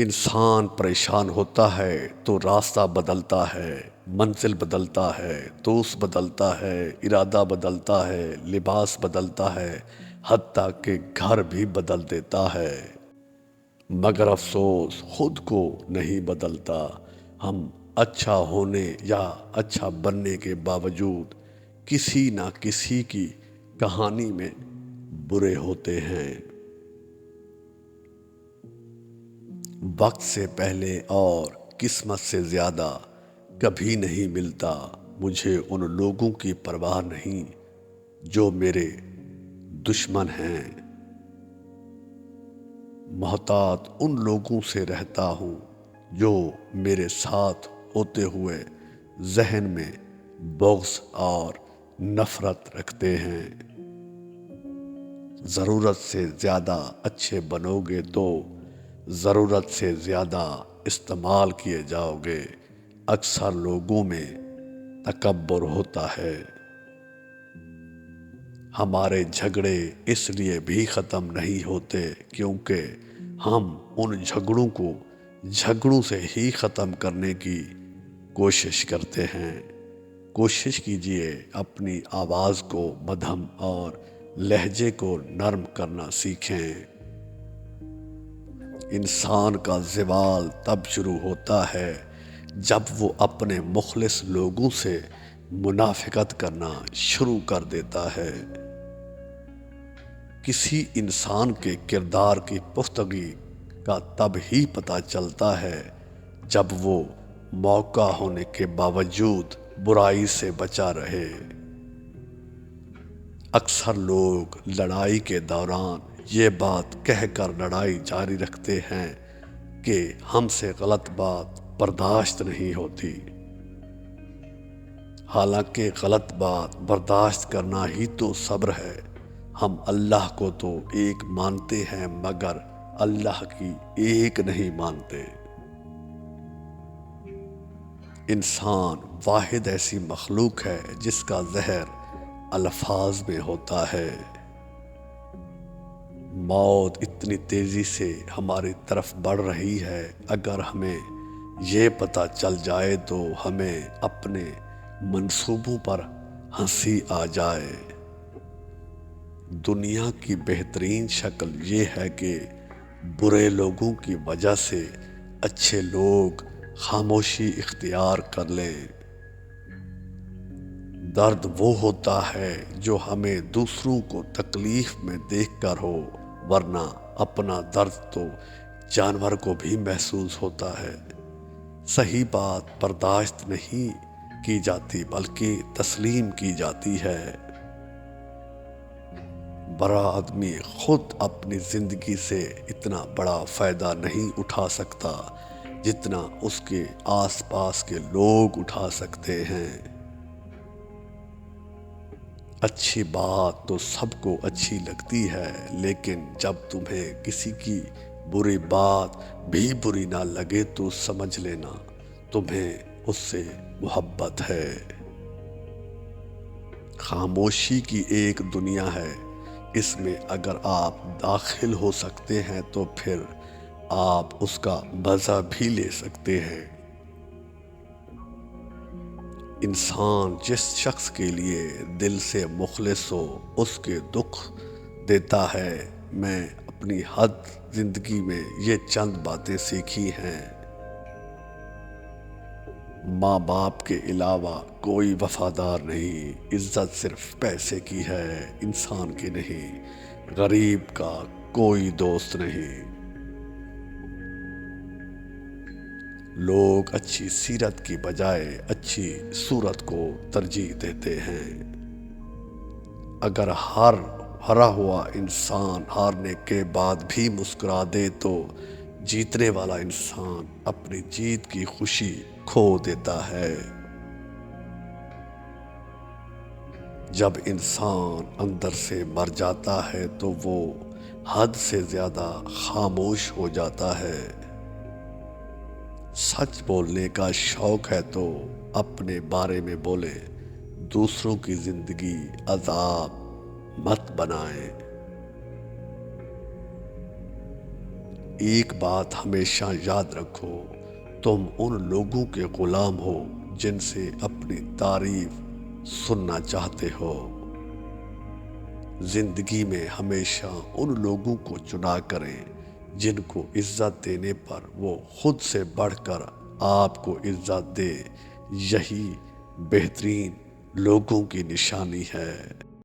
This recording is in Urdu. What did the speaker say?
انسان پریشان ہوتا ہے تو راستہ بدلتا ہے، منزل بدلتا ہے، دوست بدلتا ہے، ارادہ بدلتا ہے، لباس بدلتا ہے، حتیٰ کہ گھر بھی بدل دیتا ہے، مگر افسوس خود کو نہیں بدلتا۔ ہم اچھا ہونے یا اچھا بننے کے باوجود کسی نہ کسی کی کہانی میں برے ہوتے ہیں۔ وقت سے پہلے اور قسمت سے زیادہ کبھی نہیں ملتا۔ مجھے ان لوگوں کی پرواہ نہیں جو میرے دشمن ہیں، محتاط ان لوگوں سے رہتا ہوں جو میرے ساتھ ہوتے ہوئے ذہن میں بغض اور نفرت رکھتے ہیں۔ ضرورت سے زیادہ اچھے بنو گے تو ضرورت سے زیادہ استعمال کیے جاؤ گے۔ اکثر لوگوں میں تکبر ہوتا ہے۔ ہمارے جھگڑے اس لیے بھی ختم نہیں ہوتے کیونکہ ہم ان جھگڑوں کو جھگڑوں سے ہی ختم کرنے کی کوشش کرتے ہیں۔ کوشش کیجئے اپنی آواز کو مدھم اور لہجے کو نرم کرنا سیکھیں۔ انسان کا زوال تب شروع ہوتا ہے جب وہ اپنے مخلص لوگوں سے منافقت کرنا شروع کر دیتا ہے۔ کسی انسان کے کردار کی پختگی کا تب ہی پتہ چلتا ہے جب وہ موقع ہونے کے باوجود برائی سے بچا رہے۔ اکثر لوگ لڑائی کے دوران یہ بات کہہ کر لڑائی جاری رکھتے ہیں کہ ہم سے غلط بات برداشت نہیں ہوتی، حالانکہ غلط بات برداشت کرنا ہی تو صبر ہے۔ ہم اللہ کو تو ایک مانتے ہیں مگر اللہ کی ایک نہیں مانتے۔ انسان واحد ایسی مخلوق ہے جس کا زہر الفاظ میں ہوتا ہے۔ موت اتنی تیزی سے ہماری طرف بڑھ رہی ہے، اگر ہمیں یہ پتہ چل جائے تو ہمیں اپنے منصوبوں پر ہنسی آ جائے۔ دنیا کی بہترین شکل یہ ہے کہ برے لوگوں کی وجہ سے اچھے لوگ خاموشی اختیار کر لیں۔ درد وہ ہوتا ہے جو ہمیں دوسروں کو تکلیف میں دیکھ کر ہو، ورنہ اپنا درد تو جانور کو بھی محسوس ہوتا ہے۔ صحیح بات برداشت نہیں کی جاتی بلکہ تسلیم کی جاتی ہے۔ بڑا آدمی خود اپنی زندگی سے اتنا بڑا فائدہ نہیں اٹھا سکتا جتنا اس کے آس پاس کے لوگ اٹھا سکتے ہیں۔ اچھی بات تو سب کو اچھی لگتی ہے، لیکن جب تمہیں کسی کی بری بات بھی بری نہ لگے تو سمجھ لینا تمہیں اس سے محبت ہے۔ خاموشی کی ایک دنیا ہے، اس میں اگر آپ داخل ہو سکتے ہیں تو پھر آپ اس کا مزہ بھی لے سکتے ہیں۔ انسان جس شخص کے لیے دل سے مخلص ہو اس کے دکھ دیتا ہے۔ میں اپنی حد زندگی میں یہ چند باتیں سیکھی ہیں۔ ماں باپ کے علاوہ کوئی وفادار نہیں، عزت صرف پیسے کی ہے، انسان کی نہیں۔ غریب کا کوئی دوست نہیں۔ لوگ اچھی سیرت کی بجائے اچھی صورت کو ترجیح دیتے ہیں۔ اگر ہرا ہوا انسان ہارنے کے بعد بھی مسکرا دے تو جیتنے والا انسان اپنی جیت کی خوشی کھو دیتا ہے۔ جب انسان اندر سے مر جاتا ہے تو وہ حد سے زیادہ خاموش ہو جاتا ہے۔ سچ بولنے کا شوق ہے تو اپنے بارے میں بولیں، دوسروں کی زندگی عذاب مت بنائیں۔ ایک بات ہمیشہ یاد رکھو، تم ان لوگوں کے غلام ہو جن سے اپنی تعریف سننا چاہتے ہو۔ زندگی میں ہمیشہ ان لوگوں کو چنا کریں جن کو عزت دینے پر وہ خود سے بڑھ کر آپ کو عزت دے۔ یہی بہترین لوگوں کی نشانی ہے۔